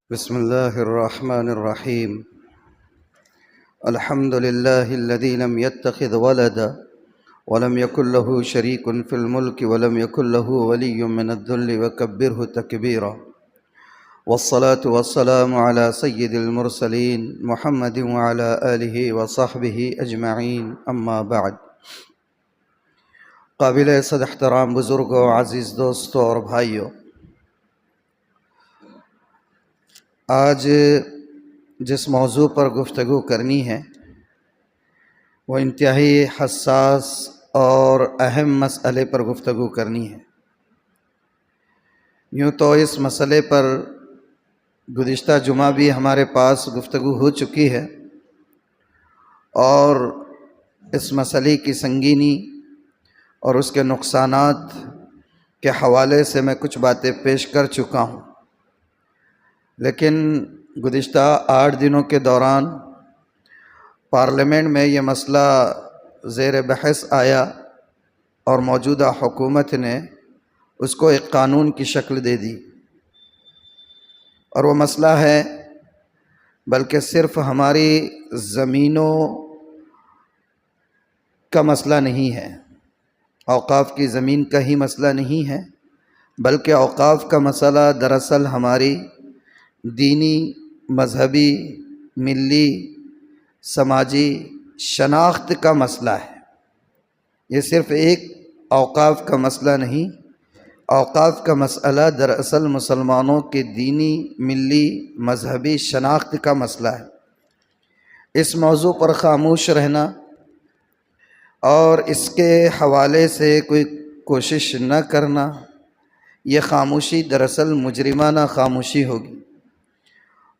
بسم الله الرحمن الرحيم. الحمد لله الذي لم يتخذ ولدا ولم يكن له شريك في الملك ولم يكن له ولي من الذل وكبره تكبيرا. والصلاة والسلام على سيد المرسلين محمد وعلى آله وصحبه أجمعين. أما بعد. قابل صد احترام بزرگوں، عزیز دوستوں اور بھائیوں، آج جس موضوع پر گفتگو کرنی ہے وہ انتہائی حساس اور اہم مسئلے پر گفتگو کرنی ہے۔ یوں تو اس مسئلے پر گزشتہ جمعہ بھی ہمارے پاس گفتگو ہو چکی ہے اور اس مسئلے کی سنگینی اور اس کے نقصانات کے حوالے سے میں کچھ باتیں پیش کر چکا ہوں، لیکن گزشتہ 8 دنوں کے دوران پارلیمنٹ میں یہ مسئلہ زیر بحث آیا اور موجودہ حکومت نے اس کو ایک قانون کی شکل دے دی، اور وہ مسئلہ ہے بلکہ صرف ہماری زمینوں کا مسئلہ نہیں ہے، اوقاف کی زمین کا ہی مسئلہ نہیں ہے، بلکہ اوقاف کا مسئلہ دراصل ہماری دینی، مذہبی، ملی، سماجی شناخت کا مسئلہ ہے۔ یہ صرف ایک اوقاف کا مسئلہ نہیں، اوقاف کا مسئلہ دراصل مسلمانوں کے دینی، ملی، مذہبی شناخت کا مسئلہ ہے۔ اس موضوع پر خاموش رہنا اور اس کے حوالے سے کوئی کوشش نہ کرنا، یہ خاموشی دراصل مجرمانہ خاموشی ہوگی،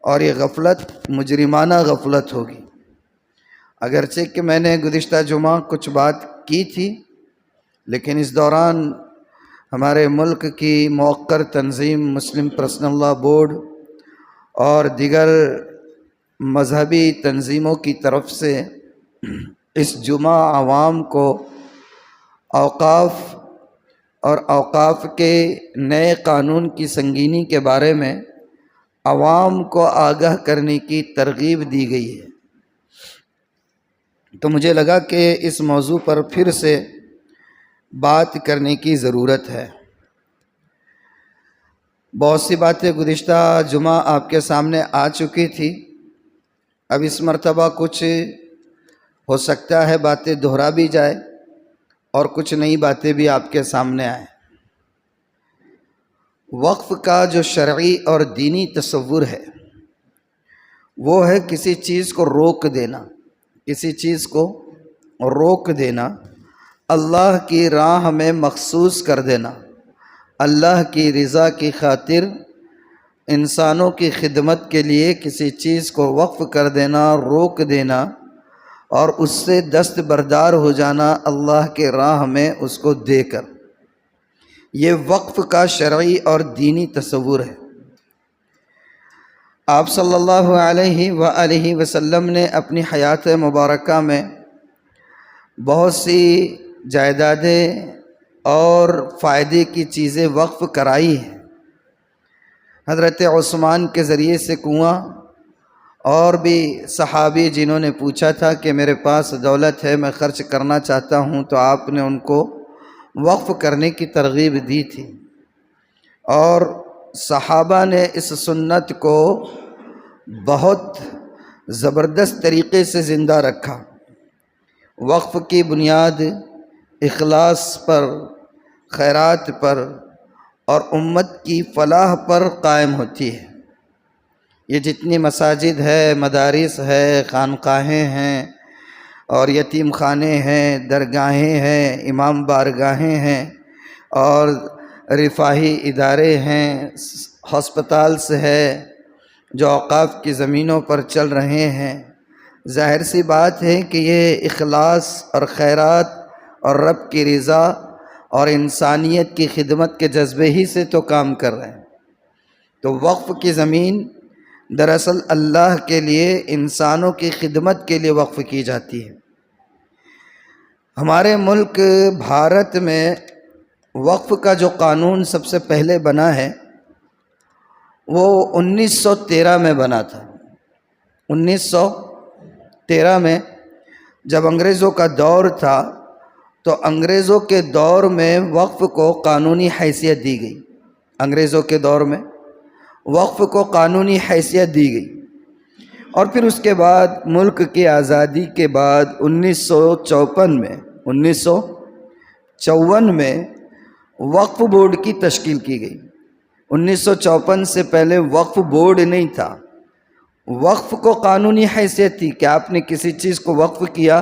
اور یہ غفلت مجرمانہ غفلت ہوگی۔ اگرچہ کہ میں نے گزشتہ جمعہ کچھ بات کی تھی، لیکن اس دوران ہمارے ملک کی موقر تنظیم مسلم پرسنل لاء بورڈ اور دیگر مذہبی تنظیموں کی طرف سے اس جمعہ عوام کو اوقاف اور اوقاف کے نئے قانون کی سنگینی کے بارے میں عوام کو آگاہ کرنے کی ترغیب دی گئی ہے۔ تو مجھے لگا کہ اس موضوع پر پھر سے بات کرنے کی ضرورت ہے۔ بہت سی باتیں گزشتہ جمعہ آپ کے سامنے آ چکی تھی، اب اس مرتبہ کچھ ہو سکتا ہے باتیں دہرا بھی جائے اور کچھ نئی باتیں بھی آپ کے سامنے آئیں۔ وقف کا جو شرعی اور دینی تصور ہے وہ ہے کسی چیز کو روک دینا، کسی چیز کو روک دینا، اللہ کی راہ میں مخصوص کر دینا، اللہ کی رضا کی خاطر انسانوں کی خدمت کے لیے کسی چیز کو وقف کر دینا، روک دینا اور اس سے دستبردار ہو جانا اللہ کے راہ میں اس کو دے کر، یہ وقف کا شرعی اور دینی تصور ہے۔ آپ صلی اللہ علیہ وآلہ وسلم نے اپنی حیات مبارکہ میں بہت سی جائیدادیں اور فائدے کی چیزیں وقف کرائی ہیں۔ حضرت عثمان کے ذریعے سے کنواں، اور بھی صحابی جنہوں نے پوچھا تھا کہ میرے پاس دولت ہے، میں خرچ کرنا چاہتا ہوں، تو آپ نے ان کو وقف کرنے کی ترغیب دی تھی، اور صحابہ نے اس سنت کو بہت زبردست طریقے سے زندہ رکھا۔ وقف کی بنیاد اخلاص پر، خیرات پر اور امت کی فلاح پر قائم ہوتی ہے۔ یہ جتنی مساجد ہے، مدارس ہے، خانقاہیں ہیں اور یتیم خانے ہیں، درگاہیں ہیں، امام بارگاہیں ہیں اور رفاہی ادارے ہیں، ہسپتالس ہے جو اوقاف کی زمینوں پر چل رہے ہیں، ظاہر سی بات ہے کہ یہ اخلاص اور خیرات اور رب کی رضا اور انسانیت کی خدمت کے جذبے ہی سے تو کام کر رہے ہیں۔ تو وقف کی زمین دراصل اللہ کے لیے، انسانوں کی خدمت کے لیے وقف کی جاتی ہے۔ ہمارے ملک بھارت میں وقف کا جو قانون سب سے پہلے بنا ہے وہ 1913 میں بنا تھا۔ 1913 میں جب انگریزوں کا دور تھا تو انگریزوں کے دور میں وقف کو قانونی حیثیت دی گئی۔ انگریزوں کے دور میں وقف کو قانونی حیثیت دی گئی، اور پھر اس کے بعد ملک کی آزادی کے بعد 1954 میں وقف بورڈ کی تشکیل کی گئی۔ 1954 سے پہلے وقف بورڈ نہیں تھا، وقف کو قانونی حیثیت تھی کہ آپ نے کسی چیز کو وقف کیا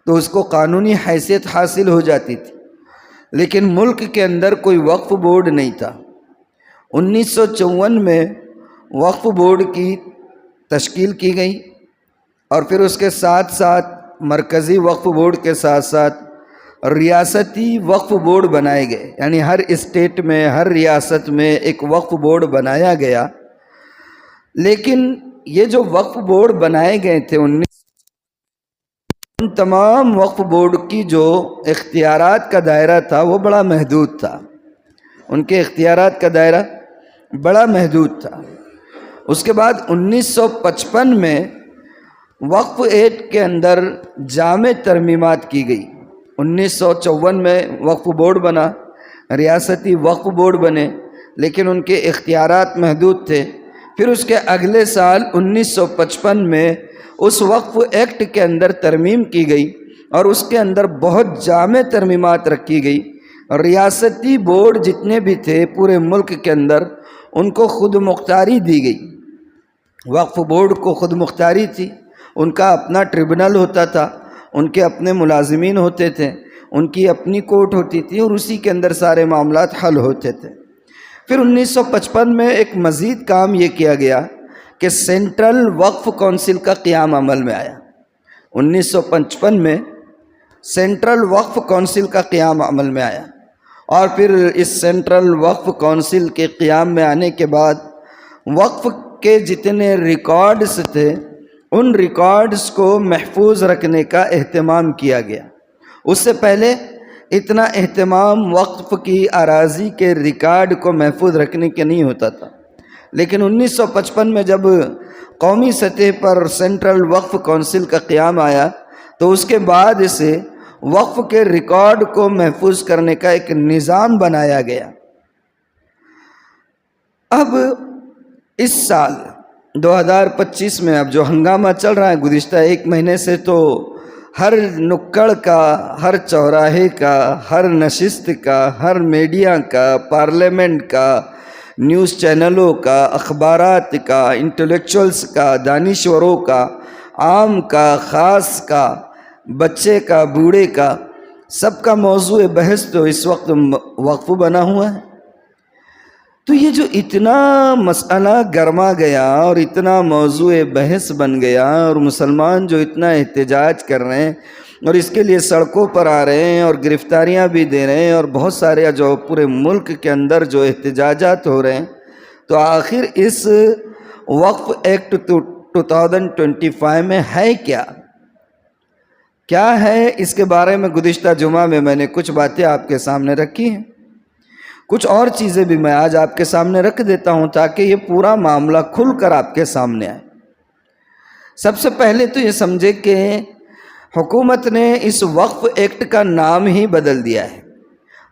تو اس کو قانونی حیثیت حاصل ہو جاتی تھی، لیکن ملک کے اندر کوئی وقف بورڈ نہیں تھا۔ 1954 میں وقف بورڈ کی تشکیل کی گئی، اور پھر اس کے ساتھ ساتھ مرکزی وقف بورڈ کے ساتھ ساتھ ریاستی وقف بورڈ بنائے گئے، یعنی ہر اسٹیٹ میں ہر ریاست میں ایک وقف بورڈ بنایا گیا۔ لیکن یہ جو وقف بورڈ بنائے گئے تھے ان تمام وقف بورڈ کی جو اختیارات کا دائرہ تھا وہ بڑا محدود تھا، ان کے اختیارات کا دائرہ بڑا محدود تھا۔ اس کے بعد 1955 میں وقف ایکٹ کے اندر جامع ترمیمات کی گئی۔ 1954 میں وقف بورڈ بنا، ریاستی وقف بورڈ بنے، لیکن ان کے اختیارات محدود تھے۔ پھر اس کے اگلے سال 1955 میں اس وقف ایکٹ کے اندر ترمیم کی گئی، اور اس کے اندر بہت جامع ترمیمات رکھی گئی۔ ریاستی بورڈ جتنے بھی تھے پورے ملک کے اندر ان کو خود مختاری دی گئی۔ وقف بورڈ کو خود مختاری تھی، ان کا اپنا ٹریبونل ہوتا تھا، ان کے اپنے ملازمین ہوتے تھے، ان کی اپنی کورٹ ہوتی تھی، اور اسی کے اندر سارے معاملات حل ہوتے تھے۔ پھر 1955 میں ایک مزید کام یہ کیا گیا کہ سینٹرل وقف کونسل کا قیام عمل میں آیا۔ 1955 میں سینٹرل وقف کونسل کا قیام عمل میں آیا، اور پھر اس سینٹرل وقف کونسل کے قیام میں آنے کے بعد وقف کے جتنے ریکارڈز تھے ان ریکارڈز کو محفوظ رکھنے کا اہتمام کیا گیا۔ اس سے پہلے اتنا اہتمام وقف کی اراضی کے ریکارڈ کو محفوظ رکھنے کے نہیں ہوتا تھا، لیکن 1955 میں جب قومی سطح پر سینٹرل وقف کونسل کا قیام آیا تو اس کے بعد اسے وقف کے ریکارڈ کو محفوظ کرنے کا ایک نظام بنایا گیا۔ اب اس سال 2025 میں اب جو ہنگامہ چل رہا ہے گزشتہ ایک مہینے سے، تو ہر نکڑ کا، ہر چوراہے کا، ہر نشست کا، ہر میڈیا کا، پارلیمنٹ کا، نیوز چینلوں کا، اخبارات کا، انٹلیکچوئلس کا، دانشوروں کا، عام کا، خاص کا، بچے کا، بوڑھے کا، سب کا موضوع بحث تو اس وقت وقف بنا ہوا ہے۔ تو یہ جو اتنا مسئلہ گرما گیا اور اتنا موضوع بحث بن گیا، اور مسلمان جو اتنا احتجاج کر رہے ہیں اور اس کے لیے سڑکوں پر آ رہے ہیں اور گرفتاریاں بھی دے رہے ہیں، اور بہت سارے جو پورے ملک کے اندر جو احتجاجات ہو رہے ہیں، تو آخر اس وقف ایکٹ 2025 میں ہے کیا ہے؟ اس کے بارے میں گزشتہ جمعہ میں نے کچھ باتیں آپ کے سامنے رکھی ہیں، کچھ اور چیزیں بھی میں آج آپ کے سامنے رکھ دیتا ہوں تاکہ یہ پورا معاملہ کھل کر آپ کے سامنے آئے۔ سب سے پہلے تو یہ سمجھے کہ حکومت نے اس وقف ایکٹ کا نام ہی بدل دیا ہے۔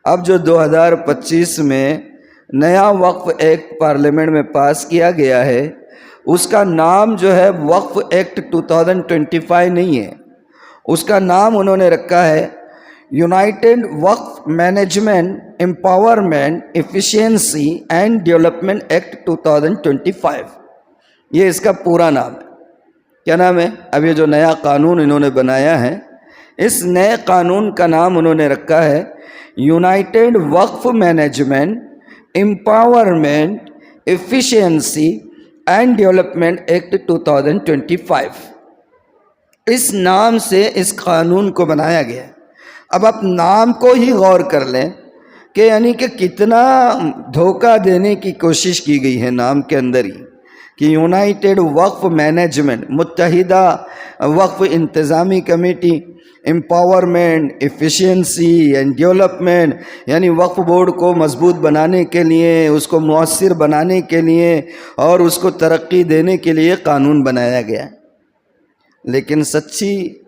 اب جو 2025 میں نیا وقف ایکٹ پارلیمنٹ میں پاس کیا گیا ہے، اس کا نام جو ہے وقف ایکٹ 2025 نہیں ہے، اس کا نام انہوں نے رکھا ہے یونائٹڈ وقف management empowerment efficiency and development act 2025، یہ اس کا پورا نام ہے۔ کیا نام ہے؟ اب یہ جو نیا قانون انہوں نے بنایا ہے، اس نئے قانون کا نام انہوں نے رکھا ہے یونائٹڈ وقف management empowerment efficiency and development act 2025۔ اس نام سے اس قانون کو بنایا گیا ہے۔ اب آپ نام کو ہی غور کر لیں کہ یعنی کہ کتنا دھوکہ دینے کی کوشش کی گئی ہے نام کے اندر ہی، کہ یونائٹڈ وقف مینجمنٹ، متحدہ وقف انتظامی committee, empowerment, efficiency and development, یعنی وقف بورڈ کو مضبوط بنانے کے لیے، اس کو مؤثر بنانے کے لیے اور اس کو ترقی دینے کے لیے قانون بنایا گیا ہے۔ لیکن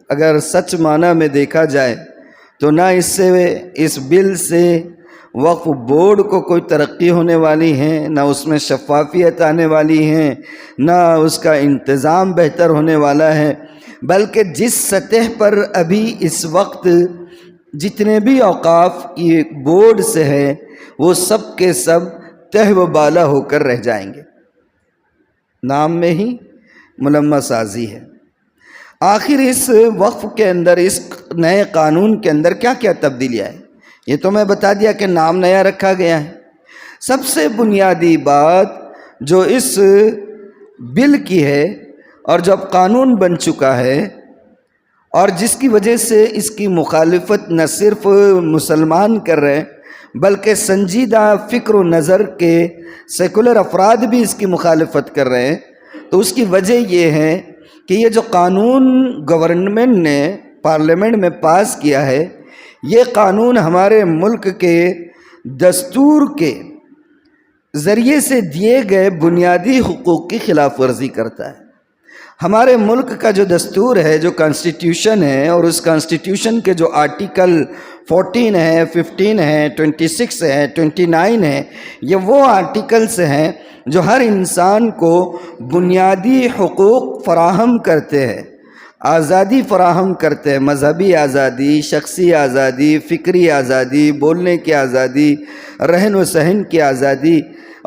اگر سچ معنی میں دیکھا جائے تو نہ اس بل سے وقف بورڈ کو کوئی ترقی ہونے والی ہے، نہ اس میں شفافیت آنے والی ہے، نہ اس کا انتظام بہتر ہونے والا ہے، بلکہ جس سطح پر ابھی اس وقت جتنے بھی اوقاف کی بورڈ سے ہے وہ سب کے سب تہ و بالا ہو کر رہ جائیں گے، نام میں ہی ملمہ سازی ہے۔ آخر اس وقف کے اندر، اس نئے قانون کے اندر کیا کیا تبدیلیاں ہیں؟ یہ تو میں بتا دیا کہ نام نیا رکھا گیا ہے۔ سب سے بنیادی بات جو اس بل کی ہے اور جو اب قانون بن چکا ہے اور جس کی وجہ سے اس کی مخالفت نہ صرف مسلمان کر رہے ہیں بلکہ سنجیدہ فکر و نظر کے سیکولر افراد بھی اس کی مخالفت کر رہے ہیں، تو اس کی وجہ یہ ہے کہ یہ جو قانون گورنمنٹ نے پارلیمنٹ میں پاس کیا ہے، یہ قانون ہمارے ملک کے دستور کے ذریعے سے دیے گئے بنیادی حقوق کی خلاف ورزی کرتا ہے۔ ہمارے ملک کا جو دستور ہے، جو کانسٹیٹیوشن ہے، اور اس کانسٹیٹیوشن کے جو آرٹیکل 14 ہے، 15 ہے، 26 ہے، 29 ہے، یہ وہ آرٹیکلز ہیں جو ہر انسان کو بنیادی حقوق فراہم کرتے ہیں، آزادی فراہم کرتے ہیں، مذہبی آزادی، شخصی آزادی، فکری آزادی، بولنے کی آزادی، رہن و سہن کی آزادی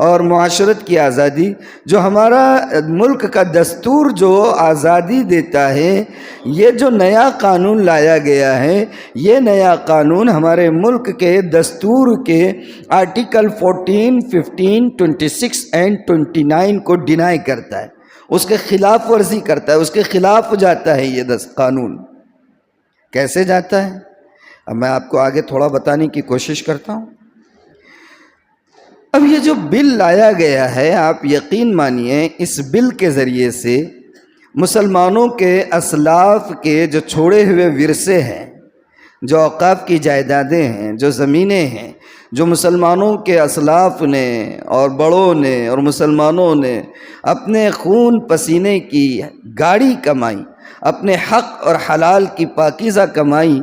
اور معاشرت کی آزادی، جو ہمارا ملک کا دستور جو آزادی دیتا ہے۔ یہ جو نیا قانون لایا گیا ہے، یہ نیا قانون ہمارے ملک کے دستور کے آرٹیکل 14، 15، 26 اینڈ 29 کو ڈینائی کرتا ہے، اس کے خلاف ورزی کرتا ہے، اس کے خلاف جاتا ہے۔ یہ قانون کیسے جاتا ہے؟ اب میں آپ کو آگے تھوڑا بتانے کی کوشش کرتا ہوں۔ اب یہ جو بل لایا گیا ہے، آپ یقین مانیے اس بل کے ذریعے سے مسلمانوں کے اسلاف کے جو چھوڑے ہوئے ورثے ہیں، جو اوقاف کی جائیدادیں ہیں، جو زمینیں ہیں، جو مسلمانوں کے اسلاف نے اور بڑوں نے اور مسلمانوں نے اپنے خون پسینے کی گاڑی کمائی، اپنے حق اور حلال کی پاکیزہ کمائی،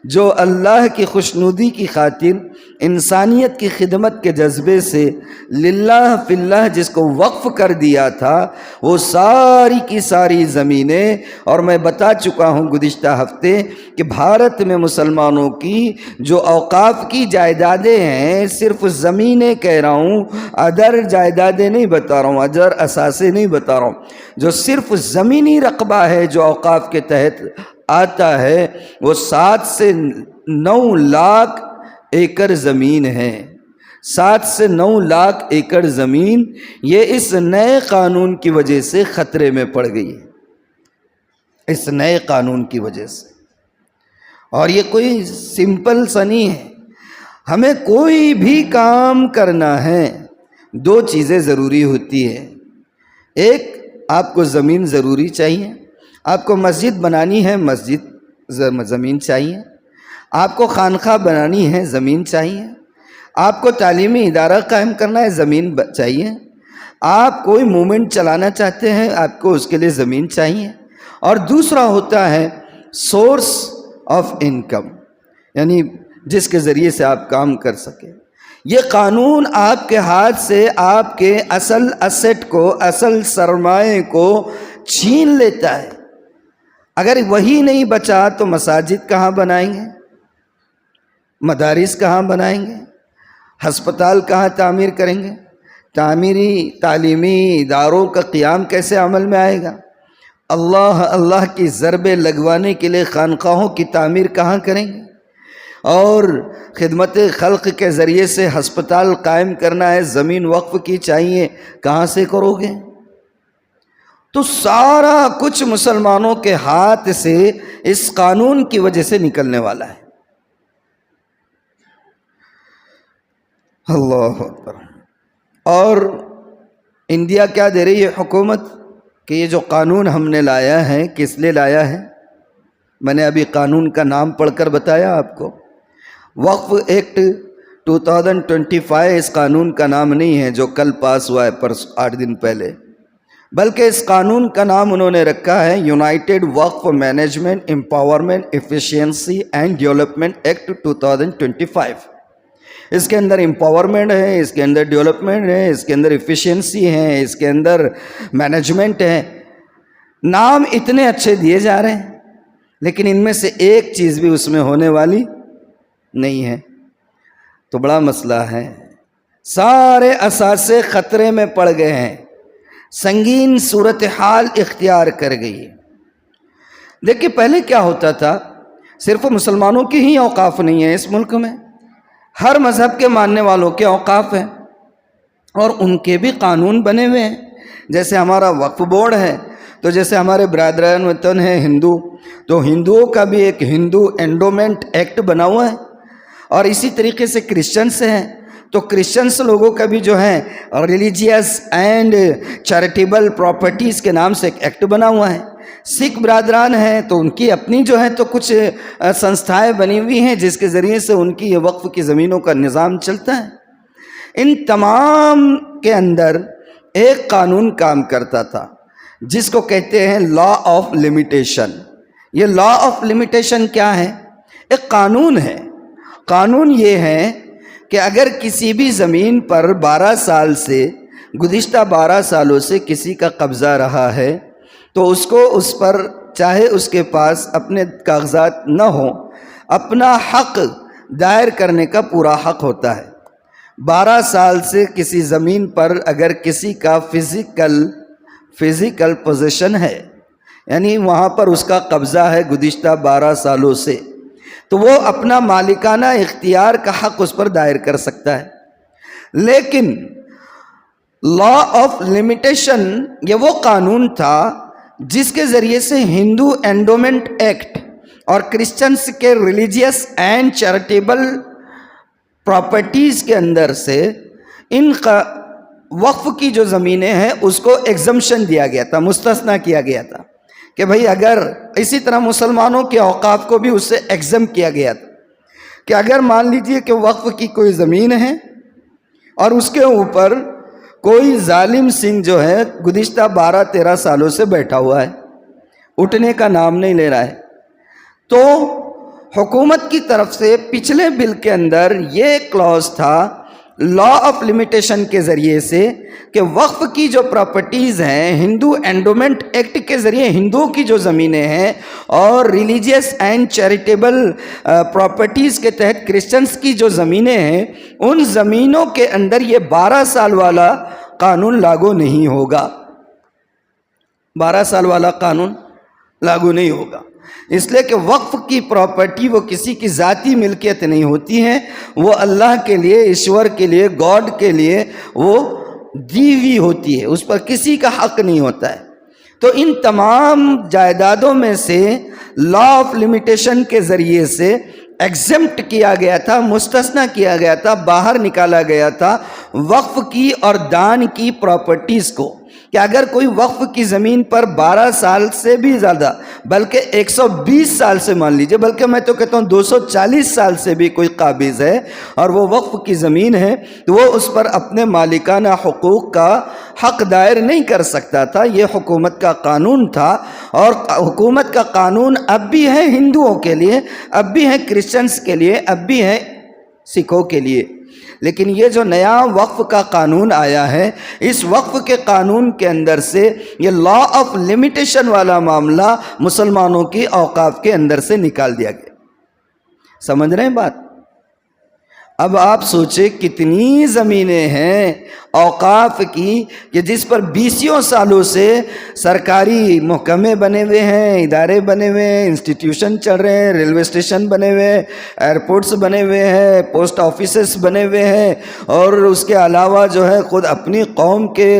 جو اللہ کی خوشنودی کی خاطر انسانیت کی خدمت کے جذبے سے للہ فی اللہ جس کو وقف کر دیا تھا، وہ ساری کی ساری زمینیں، اور میں بتا چکا ہوں گزشتہ ہفتے کہ بھارت میں مسلمانوں کی جو اوقاف کی جائیدادیں ہیں، صرف زمینیں کہہ رہا ہوں، ادر جائیدادیں نہیں بتا رہا ہوں، ادر اثاثے نہیں بتا رہا ہوں، جو صرف زمینی رقبہ ہے جو اوقاف کے تحت آتا ہے، وہ 7 سے 9 لاکھ ایکڑ زمین ہے۔ 7 سے 9 لاکھ ایکڑ زمین یہ اس نئے قانون کی وجہ سے خطرے میں پڑ گئی ہے، اس نئے قانون کی وجہ سے۔ اور یہ کوئی سمپل سا نہیں ہے، ہمیں کوئی بھی کام کرنا ہے 2 چیزیں ضروری ہوتی ہے۔ ایک، آپ کو زمین ضروری چاہیے، آپ کو مسجد بنانی ہے، زمین چاہیے، آپ کو خانقاہ بنانی ہے، زمین چاہیے، آپ کو تعلیمی ادارہ قائم کرنا ہے، زمین چاہیے، آپ کوئی موومنٹ چلانا چاہتے ہیں، آپ کو اس کے لیے زمین چاہیے۔ اور دوسرا ہوتا ہے سورس آف انکم، یعنی جس کے ذریعے سے آپ کام کر سکیں۔ یہ قانون آپ کے ہاتھ سے آپ کے اصل اسٹ کو، اصل سرمایہ کو چھین لیتا ہے۔ اگر وہی نہیں بچا تو مساجد کہاں بنائیں گے، مدارس کہاں بنائیں گے، ہسپتال کہاں تعمیر کریں گے، تعلیمی اداروں کا قیام کیسے عمل میں آئے گا، اللہ کی ضربیں لگوانے کے لیے خانقاہوں کی تعمیر کہاں کریں گے، اور خدمت خلق کے ذریعے سے ہسپتال قائم کرنا ہے، زمین وقف کی چاہیے، کہاں سے کرو گے؟ تو سارا کچھ مسلمانوں کے ہاتھ سے اس قانون کی وجہ سے نکلنے والا ہے۔ اللہ اکبر۔ اور انڈیا کیا دے رہی ہے حکومت کہ یہ جو قانون ہم نے لایا ہے، کس لیے لایا ہے؟ میں نے ابھی قانون کا نام پڑھ کر بتایا آپ کو، وقف ایکٹ 2025 اس قانون کا نام نہیں ہے جو کل پاس ہوا ہے 8 دن پہلے، بلکہ اس قانون کا نام انہوں نے رکھا ہے یونائٹڈ وقف management empowerment efficiency and development act 2025۔ اس کے اندر امپاورمنٹ ہے، اس کے اندر ڈیولپمنٹ ہے، اس کے اندر ایفیشینسی ہے، اس کے اندر مینجمنٹ ہے۔ نام اتنے اچھے دیے جا رہے ہیں، لیکن ان میں سے ایک چیز بھی اس میں ہونے والی نہیں ہے، تو بڑا مسئلہ ہے۔ سارے اثاثے خطرے میں پڑ گئے ہیں، سنگین صورتحال اختیار کر گئی۔ دیکھیے پہلے کیا ہوتا تھا، صرف مسلمانوں کی ہی اوقاف نہیں ہے اس ملک میں، ہر مذہب کے ماننے والوں کے اوقاف ہیں اور ان کے بھی قانون بنے ہوئے ہیں۔ جیسے ہمارا وقف بورڈ ہے، تو جیسے ہمارے برادران وطن ہیں ہندو، تو ہندوؤں کا بھی ایک ہندو اینڈومنٹ ایکٹ بنا ہوا ہے، اور اسی طریقے سے کرسچنس ہیں تو کرسچنس لوگوں کا بھی جو ہے ریلیجیس اینڈ چیریٹیبل پراپرٹیز کے نام سے ایک ایکٹ بنا ہوا ہے۔ سکھ برادران ہیں تو ان کی اپنی جو ہے تو کچھ سنستھائیں بنی ہوئی ہیں جس کے ذریعے سے ان کی یہ وقف کی زمینوں کا نظام چلتا ہے۔ ان تمام کے اندر ایک قانون کام کرتا تھا جس کو کہتے ہیں لا آف لمیٹیشن۔ یہ لا آف لمیٹیشن کیا ہے؟ ایک قانون ہے۔ قانون یہ ہے کہ اگر کسی بھی زمین پر 12 سال سے گزشتہ 12 سالوں سے کسی کا قبضہ رہا ہے تو اس کو اس پر چاہے اس کے پاس اپنے کاغذات نہ ہوں، اپنا حق دائر کرنے کا پورا حق ہوتا ہے۔ 12 سال سے کسی زمین پر اگر کسی کا فزیکل پوزیشن ہے، یعنی وہاں پر اس کا قبضہ ہے گزشتہ 12 سالوں سے، تو وہ اپنا مالکانہ اختیار کا حق اس پر دائر کر سکتا ہے۔ لیکن لا آف لمیٹیشن یہ وہ قانون تھا جس کے ذریعے سے ہندو اینڈومنٹ ایکٹ اور کرسچنس کے ریلیجیس اینڈ چیریٹیبل پراپرٹیز کے اندر سے ان وقف کی جو زمینیں ہیں اس کو ایگزمپشن دیا گیا تھا، مستثنیٰ کیا گیا تھا کہ بھئی اگر اسی طرح مسلمانوں کے اوقاف کو بھی اس سے ایگزم کیا گیا تھا کہ اگر مان لیجئے کہ وقف کی کوئی زمین ہے اور اس کے اوپر کوئی ظالم سنگھ جو ہے گزشتہ 12-13 سالوں سے بیٹھا ہوا ہے، اٹھنے کا نام نہیں لے رہا ہے، تو حکومت کی طرف سے پچھلے بل کے اندر یہ کلوز تھا لا آف لمیٹیشن کے ذریعے سے کہ وقف کی جو پراپرٹیز ہیں ہندو اینڈومنٹ ایکٹ کے ذریعے ہندوؤں کی جو زمینیں ہیں اور ریلیجیس اینڈ چیریٹیبل پراپرٹیز کے تحت کرسچنس کی جو زمینیں ہیں ان زمینوں کے اندر یہ 12 سال والا قانون لاگو نہیں ہوگا۔ 12 سال والا قانون لاگو نہیں ہوگا، اس لیے کہ وقف کی پراپرٹی وہ کسی کی ذاتی ملکیت نہیں ہوتی ہے، وہ اللہ کے لیے، ایشور کے لیے، گاڈ کے لیے وہ دی ہوئی ہوتی ہے، اس پر کسی کا حق نہیں ہوتا ہے۔ تو ان تمام جائیدادوں میں سے لا آف لمیٹیشن کے ذریعے سے ایگزمپٹ کیا گیا تھا، مستثنیٰ کیا گیا تھا، باہر نکالا گیا تھا وقف کی اور دان کی پراپرٹیز کو، کہ اگر کوئی وقف کی زمین پر 12 سال سے بھی زیادہ بلکہ 120 سال سے مان لیجئے، بلکہ میں تو کہتا ہوں 240 سال سے بھی کوئی قابض ہے اور وہ وقف کی زمین ہے تو وہ اس پر اپنے مالکانہ حقوق کا حق دائر نہیں کر سکتا تھا۔ یہ حکومت کا قانون تھا، اور حکومت کا قانون اب بھی ہے ہندوؤں کے لیے، اب بھی ہے کرسچنس کے لیے، اب بھی ہے سکھوں کے لیے۔ لیکن یہ جو نیا وقف کا قانون آیا ہے، اس وقف کے قانون کے اندر سے یہ لا آف لمیٹیشن والا معاملہ مسلمانوں کی اوقاف کے اندر سے نکال دیا گیا۔ سمجھ رہے ہیں بات؟ اب آپ سوچیں کتنی زمینیں ہیں اوقاف کی کہ جس پر 20 سالوں سے سرکاری محکمے بنے ہوئے ہیں، ادارے بنے ہوئے ہیں، انسٹیٹیوشن چل رہے ہیں، ریلوے اسٹیشن بنے ہوئے ہیں، ایئرپورٹس بنے ہوئے ہیں، پوسٹ آفیسز بنے ہوئے ہیں، اور اس کے علاوہ جو ہے خود اپنی قوم کے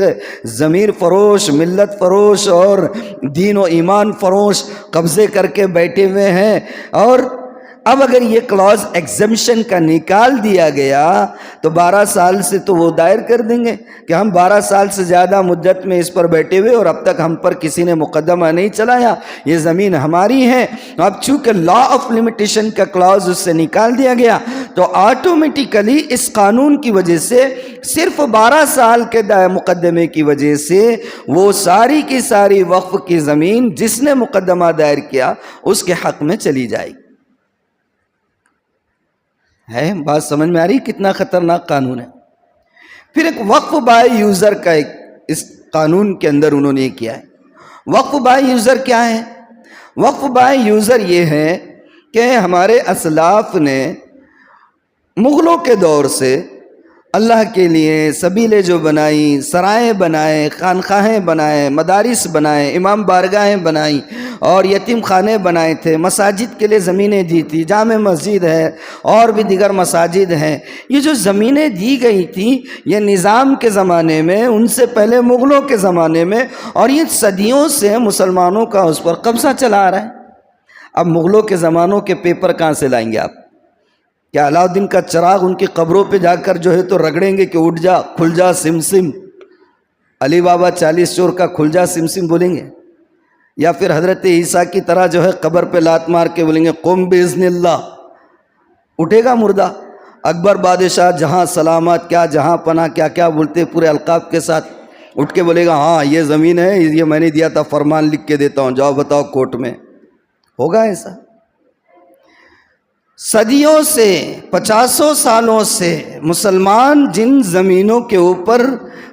ضمیر فروش، ملت فروش اور دین و ایمان فروش قبضے کر کے بیٹھے ہوئے ہیں، اور اب اگر یہ کلاز ایگزمشن کا نکال دیا گیا تو 12 سال سے تو وہ دائر کر دیں گے کہ ہم 12 سال سے زیادہ مدت میں اس پر بیٹھے ہوئے اور اب تک ہم پر کسی نے مقدمہ نہیں چلایا، یہ زمین ہماری ہے۔ اب چونکہ لا آف لمیٹیشن کا کلاز اس سے نکال دیا گیا تو آٹومیٹیکلی اس قانون کی وجہ سے صرف 12 سال کے مقدمے کی وجہ سے وہ ساری کی ساری وقف کی زمین جس نے مقدمہ دائر کیا اس کے حق میں چلی جائے گی۔ ہے بات سمجھ میں آ رہی کتنا خطرناک قانون ہے؟ پھر ایک وقف بائی یوزر کا ایک اس قانون کے اندر انہوں نے کیا ہے۔ وقف بائی یوزر کیا ہے؟ وقف بائی یوزر یہ ہے کہ ہمارے اسلاف نے مغلوں کے دور سے اللہ کے لیے سبیلیں جو بنائی، سرائیں بنائے، خانقاہیں بنائے، مدارس بنائے، امام بارگاہیں بنائی اور یتیم خانے بنائے تھے، مساجد کے لیے زمینیں دی تھی، جامع مسجد ہے اور بھی دیگر مساجد ہیں۔ یہ جو زمینیں دی گئی تھیں یہ نظام کے زمانے میں، ان سے پہلے مغلوں کے زمانے میں، اور یہ صدیوں سے مسلمانوں کا اس پر قبضہ چلا آ رہا ہے۔ اب مغلوں کے زمانوں کے پیپر کہاں سے لائیں گے آپ؟ کیا علاؤالدین کا چراغ ان کی قبروں پہ جا کر جو ہے تو رگڑیں گے کہ اٹھ جا کھل جا سم سم؟ علی بابا 40 چور کا کھل جا سم سم بولیں گے؟ یا پھر حضرت عیسیٰ کی طرح جو ہے قبر پہ لات مار کے بولیں گے قم باذن اللہ؟ اٹھے گا مردہ؟ اکبر بادشاہ جہاں سلامت، کیا جہاں پناہ، کیا کیا بولتے پورے القاب کے ساتھ، اٹھ کے بولے گا ہاں یہ زمین ہے، یہ میں نے دیا تھا، فرمان لکھ کے دیتا ہوں، جاؤ بتاؤ کورٹ میں؟ ہوگا ایسا؟ صدیوں سے، 50 سالوں سے مسلمان جن زمینوں کے اوپر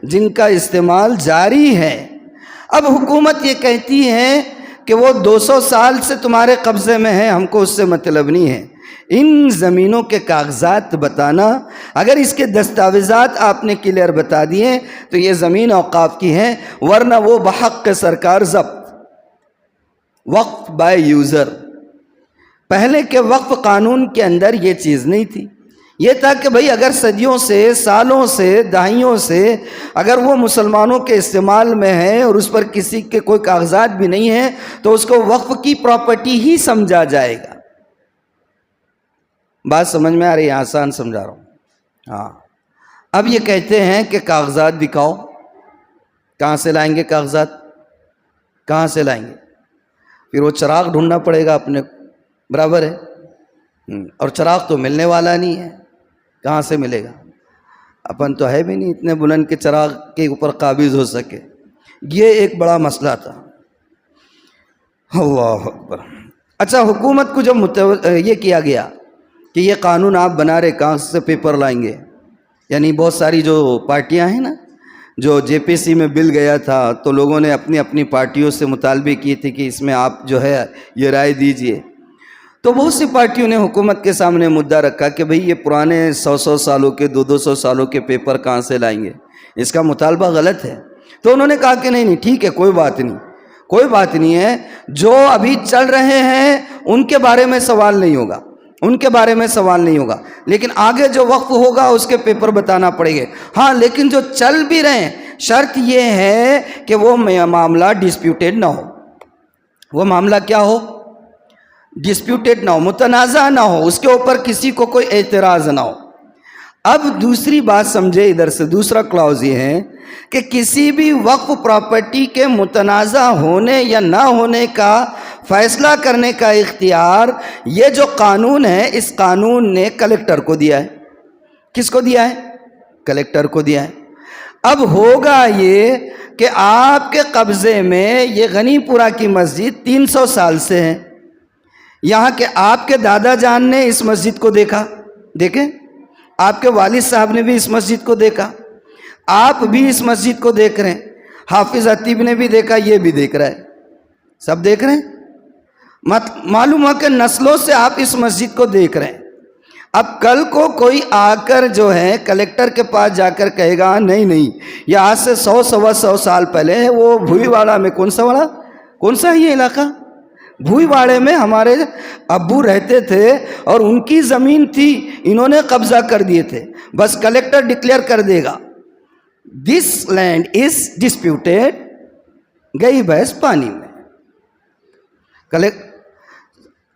جن کا استعمال جاری ہے، اب حکومت یہ کہتی ہے کہ وہ 200 سال سے تمہارے قبضے میں ہے، ہم کو اس سے مطلب نہیں ہے، ان زمینوں کے کاغذات بتانا، اگر اس کے دستاویزات آپ نے کلیئر بتا دیے تو یہ زمین اوقاف کی ہے، ورنہ وہ بحق سرکار ضبط۔ وقف بائی یوزر، پہلے کے وقف قانون کے اندر یہ چیز نہیں تھی۔ یہ تھا کہ بھئی اگر صدیوں سے، سالوں سے، دہائیوں سے اگر وہ مسلمانوں کے استعمال میں ہے اور اس پر کسی کے کوئی کاغذات بھی نہیں ہیں تو اس کو وقف کی پراپرٹی ہی سمجھا جائے گا۔ بات سمجھ میں آ رہی ہے؟ آسان سمجھا رہا ہوں۔ ہاں، اب یہ کہتے ہیں کہ کاغذات دکھاؤ، کہاں سے لائیں گے کاغذات؟ کہاں سے لائیں گے؟ پھر وہ چراغ ڈھونڈنا پڑے گا اپنے کو، برابر ہے؟ اور چراغ تو ملنے والا نہیں ہے، کہاں سے ملے گا؟ اپن تو ہے بھی نہیں اتنے بلند کے چراغ کے اوپر قابض ہو سکے۔ یہ ایک بڑا مسئلہ تھا۔ اللہ اکبر۔ اچھا، حکومت کو جب یہ کیا گیا کہ یہ قانون آپ بنا رہے، کہاں سے پیپر لائیں گے؟ یعنی بہت ساری جو پارٹیاں ہیں نا، جو جے پی سی میں بل گیا تھا تو لوگوں نے اپنی اپنی پارٹیوں سے مطالبے کیے تھے کہ اس میں آپ جو ہے یہ رائے دیجئے، تو بہت سی پارٹیوں نے حکومت کے سامنے مدعا رکھا کہ بھئی یہ پرانے 100 سالوں کے 200 سالوں کے پیپر کہاں سے لائیں گے؟ اس کا مطالبہ غلط ہے۔ تو انہوں نے کہا کہ نہیں ٹھیک ہے، کوئی بات نہیں، کوئی بات نہیں ہے، جو ابھی چل رہے ہیں ان کے بارے میں سوال نہیں ہوگا، ان کے بارے میں سوال نہیں ہوگا، لیکن آگے جو وقف ہوگا اس کے پیپر بتانا پڑے گا۔ ہاں، لیکن جو چل بھی رہے ہیں شرط یہ ہے کہ وہ معاملہ ڈسپیوٹیڈ نہ ہو۔ وہ معاملہ کیا ہو؟ ڈسپیوٹیڈ نہ ہو، متنازع نہ ہو، اس کے اوپر کسی کو کوئی اعتراض نہ ہو۔ اب دوسری بات سمجھے ادھر سے، دوسرا کلاؤز یہ ہے کہ کسی بھی وقف پراپرٹی کے متنازع ہونے یا نہ ہونے کا فیصلہ کرنے کا اختیار یہ جو قانون ہے، اس قانون نے کلیکٹر کو دیا ہے۔ کس کو دیا ہے؟ کلیکٹر کو دیا ہے۔ اب ہوگا یہ کہ آپ کے قبضے میں یہ غنی پورہ کی مسجد 300 سال سے ہے، یہاں کہ آپ کے دادا جان نے اس مسجد کو دیکھا، دیکھیں آپ کے والد صاحب نے بھی اس مسجد کو دیکھا، آپ بھی اس مسجد کو دیکھ رہے ہیں، حافظ عتیب نے بھی دیکھا، یہ بھی دیکھ رہا ہے، سب دیکھ رہے ہیں۔ معلوم ہو کہ نسلوں سے آپ اس مسجد کو دیکھ رہے ہیں۔ اب کل کو کوئی آ کر جو ہے کلیکٹر کے پاس جا کر کہے گا نہیں یہ آج سے 100 سال پہلے وہ بھوئی واڑہ میں، کون سا ہے یہ علاقہ؟ بھوئی واڑے میں ہمارے ابو رہتے تھے اور ان کی زمین تھی، انہوں نے قبضہ کر دیے تھے، بس کلیکٹر ڈکلیئر کر دے گا دس لینڈ از ڈسپیوٹیڈ، گئی بحث پانی میں۔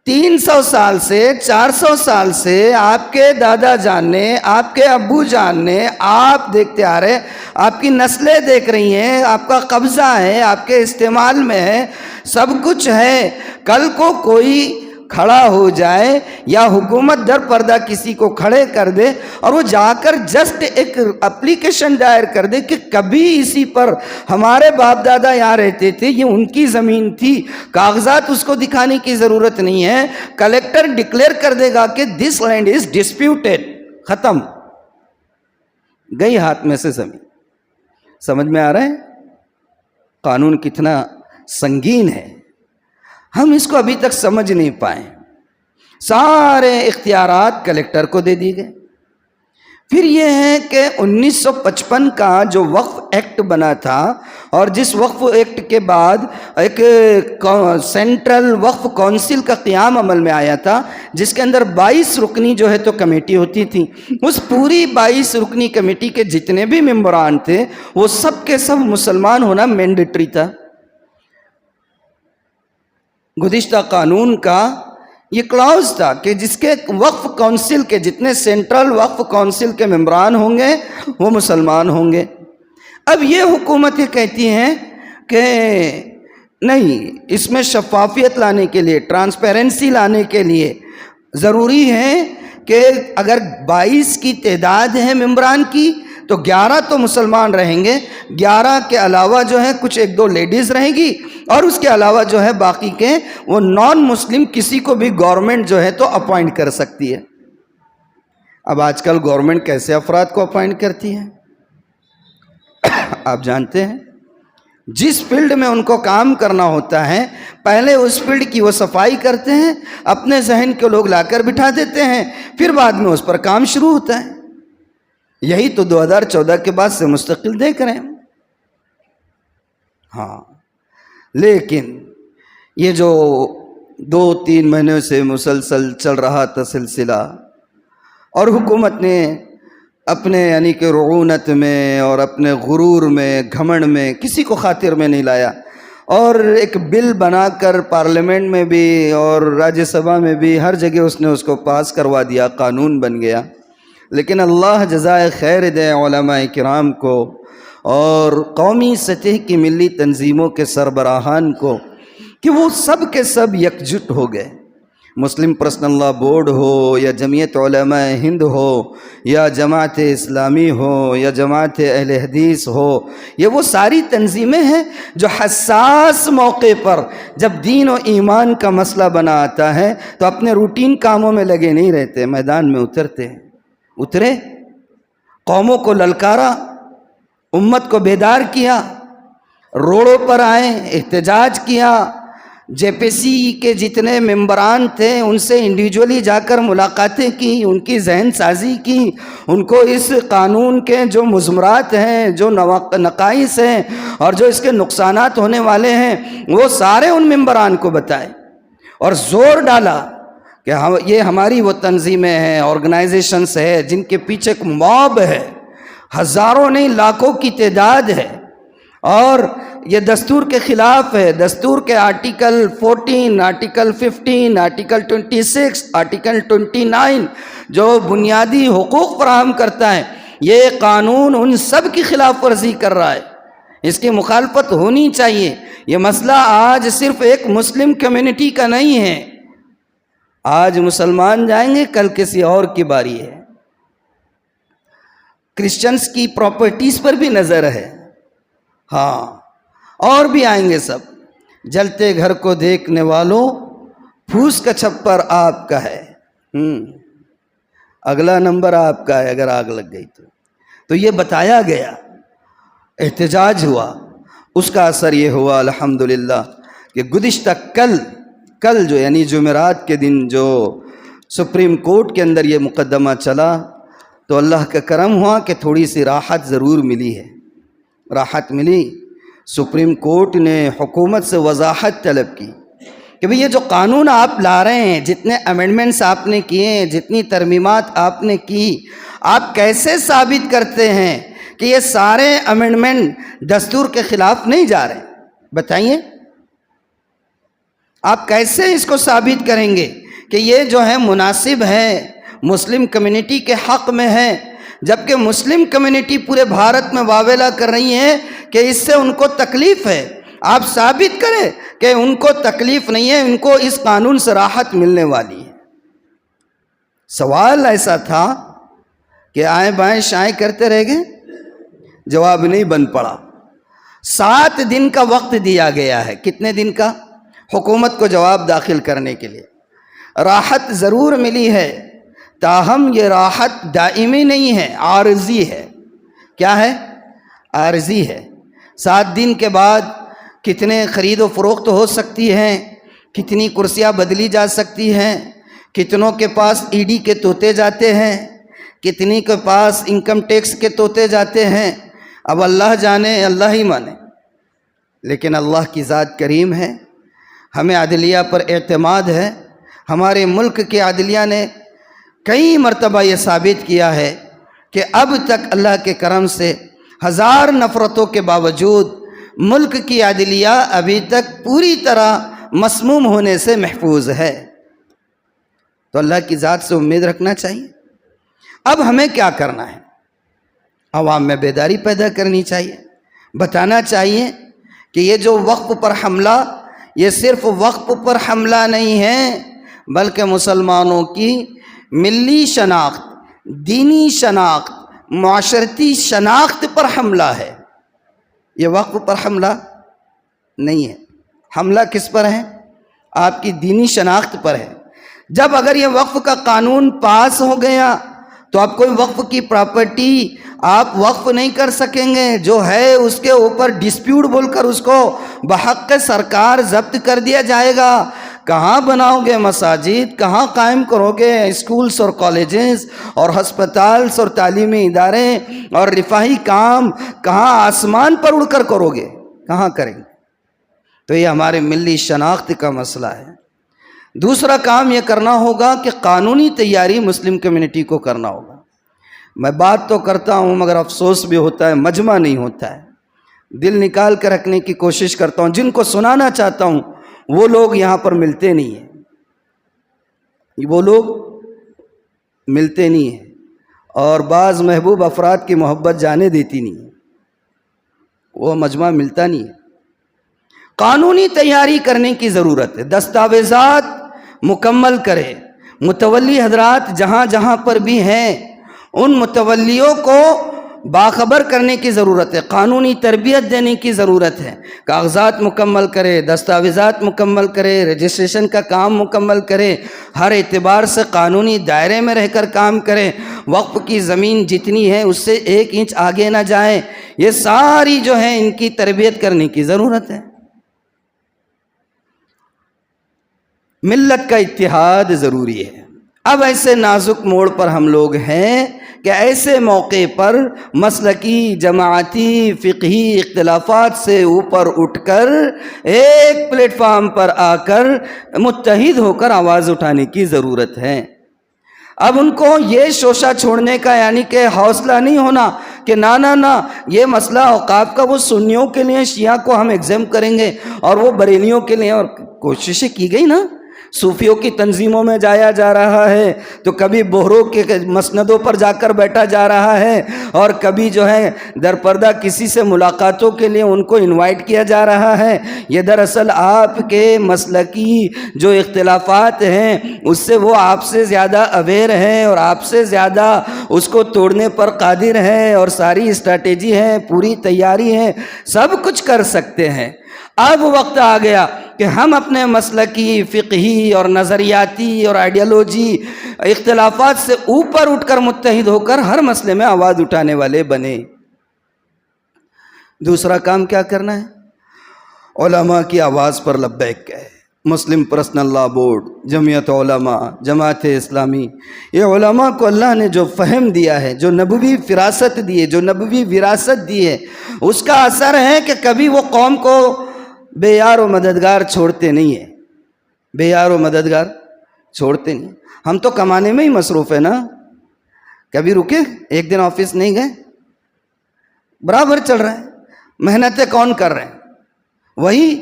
300 سال سے 400 سال سے آپ کے دادا جان نے، آپ کے ابو جان نے، آپ دیکھتے آ رہے، آپ کی نسلیں دیکھ رہی ہیں، آپ کا قبضہ ہے، آپ کے استعمال میں ہے، سب کچھ ہے. کل کو کوئی کھڑا ہو جائے یا حکومت در پردہ کسی کو کھڑے کر دے اور وہ جا کر جسٹ ایک اپلیکیشن دائر کر دے کہ کبھی اسی پر ہمارے باپ دادا یہاں رہتے تھے، یہ ان کی زمین تھی، کاغذات اس کو دکھانے کی ضرورت نہیں ہے، کلیکٹر ڈکلیئر کر دے گا کہ دس لینڈ از ڈسپیوٹیڈ، ختم، گئی ہاتھ میں سے زمین. سمجھ میں آ رہا ہے قانون کتنا سنگین ہے؟ ہم اس کو ابھی تک سمجھ نہیں پائے. سارے اختیارات کلیکٹر کو دے دی گئے. پھر یہ ہے کہ 1955 کا جو وقف ایکٹ بنا تھا، اور جس وقف ایکٹ کے بعد ایک سینٹرل وقف کونسل کا قیام عمل میں آیا تھا، جس کے اندر 22 رکنی جو ہے تو کمیٹی ہوتی تھی. اس پوری 22 رکنی کمیٹی کے جتنے بھی ممبران تھے وہ سب کے سب مسلمان ہونا مینڈیٹری تھا. گزشتہ قانون کا یہ کلاؤز تھا کہ جس کے وقف کونسل کے جتنے سینٹرل وقف کونسل کے ممبران ہوں گے وہ مسلمان ہوں گے. اب یہ حکومتیں کہتی ہیں کہ نہیں، اس میں شفافیت لانے کے لیے، ٹرانسپیرنسی لانے کے لیے ضروری ہے کہ اگر 22 کی تعداد ہے ممبران کی تو 11 تو مسلمان رہیں گے، 11 کے علاوہ جو ہے کچھ ایک دو لیڈیز رہیں گی، اور اس کے علاوہ جو ہے باقی کے وہ نان مسلم کسی کو بھی گورنمنٹ جو ہے تو اپوائنٹ کر سکتی ہے. اب آج کل گورنمنٹ کیسے افراد کو اپوائنٹ کرتی ہے آپ جانتے ہیں؟ جس فیلڈ میں ان کو کام کرنا ہوتا ہے پہلے اس فیلڈ کی وہ صفائی کرتے ہیں، اپنے ذہن کے لوگ لا کر بٹھا دیتے ہیں، پھر بعد میں اس پر کام شروع ہوتا ہے. یہی تو 2014 کے بعد سے مستقل دیکھ رہے ہیں. ہاں، لیکن یہ جو 2-3 مہینے سے مسلسل چل رہا تھا سلسلہ، اور حکومت نے اپنے یعنی کہ رعونت میں اور اپنے غرور میں، گھمنڈ میں کسی کو خاطر میں نہیں لایا، اور ایک بل بنا کر پارلیمنٹ میں بھی اور راجیہ سبھا میں بھی ہر جگہ اس نے اس کو پاس کروا دیا، قانون بن گیا. لیکن اللہ جزائے خیر دے علماء کرام کو اور قومی سطح کی ملی تنظیموں کے سربراہان کو کہ وہ سب کے سب یکجٹ ہو گئے. مسلم پرسنل لا بورڈ ہو یا جمعیت علماء ہند ہو یا جماعت اسلامی ہو یا جماعت اہل حدیث ہو، یہ وہ ساری تنظیمیں ہیں جو حساس موقع پر جب دین و ایمان کا مسئلہ بنا آتا ہے تو اپنے روٹین کاموں میں لگے نہیں رہتے، میدان میں اترے، قوموں کو للکارا، امت کو بیدار کیا، روڑوں پر آئے، احتجاج کیا. جے پی سی کے جتنے ممبران تھے ان سے انڈیویجولی جا کر ملاقاتیں کی، ان کی ذہن سازی کی، ان کو اس قانون کے جو مضمرات ہیں، جو نقائص ہیں اور جو اس کے نقصانات ہونے والے ہیں وہ سارے ان ممبران کو بتائے، اور زور ڈالا کہ یہ ہماری وہ تنظیمیں ہیں، آرگنائزیشنز ہیں جن کے پیچھے ایک موب ہے، ہزاروں نہیں لاکھوں کی تعداد ہے، اور یہ دستور کے خلاف ہے. دستور کے آرٹیکل 14، آرٹیکل 15، آرٹیکل 26، آرٹیکل 29 جو بنیادی حقوق فراہم کرتا ہے، یہ قانون ان سب کی خلاف ورزی کر رہا ہے. اس کی مخالفت ہونی چاہیے. یہ مسئلہ آج صرف ایک مسلم کمیونٹی کا نہیں ہے، آج مسلمان جائیں گے، کل کسی اور کی باری ہے. کرسچنز کی پراپرٹیز پر بھی نظر ہے، ہاں، اور بھی آئیں گے سب. جلتے گھر کو دیکھنے والوں، پھوس کا چھپر آپ کا ہے، اگلا نمبر آپ کا ہے اگر آگ لگ گئی تو یہ بتایا گیا. احتجاج ہوا، اس کا اثر یہ ہوا الحمدللہ کہ گزشتہ کل جو یعنی جمعرات کے دن جو سپریم کورٹ کے اندر یہ مقدمہ چلا تو اللہ کا کرم ہوا کہ تھوڑی سی راحت ضرور ملی ہے. راحت ملی. سپریم کورٹ نے حکومت سے وضاحت طلب کی کہ بھئی یہ جو قانون آپ لا رہے ہیں، جتنے امینڈمنٹس آپ نے کیے ہیں، جتنی ترمیمات آپ نے کی، آپ کیسے ثابت کرتے ہیں کہ یہ سارے امینڈمنٹ دستور کے خلاف نہیں جا رہے؟ بتائیے. آپ کیسے اس کو ثابت کریں گے کہ یہ جو ہے مناسب ہے، مسلم کمیونٹی کے حق میں ہے، جبکہ مسلم کمیونٹی پورے بھارت میں واویلا کر رہی ہے کہ اس سے ان کو تکلیف ہے؟ آپ ثابت کریں کہ ان کو تکلیف نہیں ہے، ان کو اس قانون سے راحت ملنے والی ہے۔ سوال ایسا تھا کہ آئیں بائیں شائیں کرتے رہ گئے، جواب نہیں بن پڑا۔ 7 دن کا وقت دیا گیا ہے، کتنے دن کا؟ حکومت کو جواب داخل کرنے کے لیے۔ راحت ضرور ملی ہے، تاہم یہ راحت دائمی نہیں ہے، عارضی ہے۔ کیا ہے؟ عارضی ہے۔ 7 دن کے بعد کتنے خرید و فروخت ہو سکتی ہیں، کتنی کرسیاں بدلی جا سکتی ہیں، کتنوں کے پاس ای ڈی کے طوطے جاتے ہیں، کتنی کے پاس انکم ٹیکس کے طوطے جاتے ہیں، اب اللہ جانے، اللہ ہی مانے۔ لیکن اللہ کی ذات کریم ہے، ہمیں عدلیہ پر اعتماد ہے۔ ہمارے ملک کے عدلیہ نے کئی مرتبہ یہ ثابت کیا ہے کہ اب تک اللہ کے کرم سے 1000 نفرتوں کے باوجود ملک کی عدلیہ ابھی تک پوری طرح مسموم ہونے سے محفوظ ہے۔ تو اللہ کی ذات سے امید رکھنا چاہیے۔ اب ہمیں کیا کرنا ہے؟ عوام میں بیداری پیدا کرنی چاہیے، بتانا چاہیے کہ یہ جو وقف پر حملہ، یہ صرف وقف پر حملہ نہیں ہے، بلکہ مسلمانوں کی ملی شناخت، دینی شناخت، معاشرتی شناخت پر حملہ ہے۔ یہ وقف پر حملہ نہیں ہے۔ حملہ کس پر ہے؟ آپ کی دینی شناخت پر ہے۔ جب اگر یہ وقف کا قانون پاس ہو گیا تو اب کوئی وقف کی پراپرٹی آپ وقف نہیں کر سکیں گے، جو ہے اس کے اوپر ڈسپیوٹ بول کر اس کو بحق سرکار ضبط کر دیا جائے گا۔ کہاں بناؤ گے مساجد، کہاں قائم کرو گے اسکولز اور کالجز اور ہسپتالز اور تعلیمی ادارے اور رفاہی کام، کہاں آسمان پر اڑ کر کرو گے، کہاں کریں گے؟ تو یہ ہمارے ملی شناخت کا مسئلہ ہے۔ دوسرا کام یہ کرنا ہوگا کہ قانونی تیاری مسلم کمیونٹی کو کرنا ہوگا۔ میں بات تو کرتا ہوں مگر افسوس بھی ہوتا ہے، مجمع نہیں ہوتا ہے۔ دل نکال کر رکھنے کی کوشش کرتا ہوں، جن کو سنانا چاہتا ہوں وہ لوگ یہاں پر ملتے نہیں ہیں، وہ لوگ ملتے نہیں ہیں، اور بعض محبوب افراد کی محبت جانے دیتی نہیں ہے، وہ مجمع ملتا نہیں ہے۔ قانونی تیاری کرنے کی ضرورت ہے، دستاویزات مکمل کرے۔ متولی حضرات جہاں جہاں پر بھی ہیں ان متولیوں کو باخبر کرنے کی ضرورت ہے، قانونی تربیت دینے کی ضرورت ہے۔ کاغذات مکمل کرے، دستاویزات مکمل کرے، رجسٹریشن کا کام مکمل کرے، ہر اعتبار سے قانونی دائرے میں رہ کر کام کرے، وقف کی زمین جتنی ہے اس سے 1 انچ آگے نہ جائے۔ یہ ساری جو ہے ان کی تربیت کرنے کی ضرورت ہے۔ ملت کا اتحاد ضروری ہے۔ اب ایسے نازک موڑ پر ہم لوگ ہیں کہ ایسے موقع پر مسلکی، جماعتی، فقہی اختلافات سے اوپر اٹھ کر ایک پلیٹ فارم پر آ کر متحد ہو کر آواز اٹھانے کی ضرورت ہے۔ اب ان کو یہ شوشہ چھوڑنے کا یعنی کہ حوصلہ نہیں ہونا کہ نہ یہ مسئلہ اوقاف کا وہ سنیوں کے لیے، شیعہ کو ہم ایگزیم کریں گے اور وہ بریلیوں کے لیے، اور کوششیں کی گئی نا، صوفیوں کی تنظیموں میں جایا جا رہا ہے، تو کبھی بہروں کے مسندوں پر جا کر بیٹھا جا رہا ہے، اور کبھی جو ہے در پردہ کسی سے ملاقاتوں کے لیے ان کو انوائٹ کیا جا رہا ہے۔ یہ دراصل آپ کے مسلکی جو اختلافات ہیں اس سے وہ آپ سے زیادہ اویئر ہیں اور آپ سے زیادہ اس کو توڑنے پر قادر ہیں، اور ساری اسٹریٹجی ہے، پوری تیاری ہے، سب کچھ کر سکتے ہیں۔ اب وقت آ گیا کہ ہم اپنے مسلکی، فقہی اور نظریاتی اور آئیڈیالوجی اختلافات سے اوپر اٹھ کر متحد ہو کر ہر مسئلے میں آواز اٹھانے والے بنے۔ دوسرا کام کیا کرنا ہے؟ علماء کی آواز پر لبیک کہے۔ مسلم پرسنل لا بورڈ، جمعیت علماء، جماعت اسلامی، یہ علماء کو اللہ نے جو فہم دیا ہے، جو نبوی فراست دی ہے، جو نبوی وراثت دی ہے، اس کا اثر ہے کہ کبھی وہ قوم کو بے یار و مددگار چھوڑتے نہیں ہیں، بے یار و مددگار چھوڑتے نہیں۔ ہم تو کمانے میں ہی مصروف ہیں نا، کبھی رکے ایک دن آفس نہیں گئے، برابر چل رہا ہے۔ محنتیں کون کر رہے ہیں؟ وہی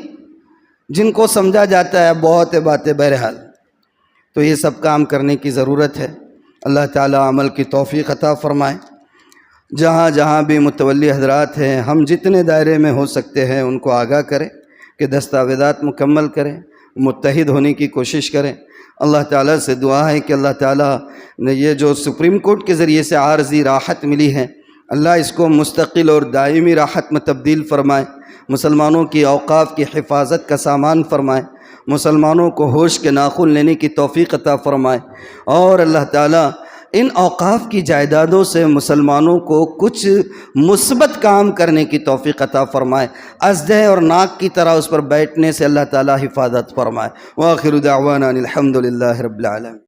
جن کو سمجھا جاتا ہے بہت باتیں بہرحال، تو یہ سب کام کرنے کی ضرورت ہے۔ اللہ تعالیٰ عمل کی توفیق عطا فرمائے۔ جہاں جہاں بھی متولی حضرات ہیں، ہم جتنے دائرے میں ہو سکتے ہیں ان کو آگاہ کریں کہ دستاویزات مکمل کریں، متحد ہونے کی کوشش کریں۔ اللہ تعالیٰ سے دعا ہے کہ اللہ تعالیٰ نے یہ جو سپریم کورٹ کے ذریعے سے عارضی راحت ملی ہے، اللہ اس کو مستقل اور دائمی راحت میں تبدیل فرمائے، مسلمانوں کی اوقاف کی حفاظت کا سامان فرمائے، مسلمانوں کو ہوش کے ناخن لینے کی توفیق عطا فرمائے، اور اللہ تعالیٰ ان اوقاف کی جائیدادوں سے مسلمانوں کو کچھ مثبت کام کرنے کی توفیق عطا فرمائے، ازدے اور ناک کی طرح اس پر بیٹھنے سے اللہ تعالیٰ حفاظت فرمائے۔ وآخر دعوانا الحمد للہ رب العالمین۔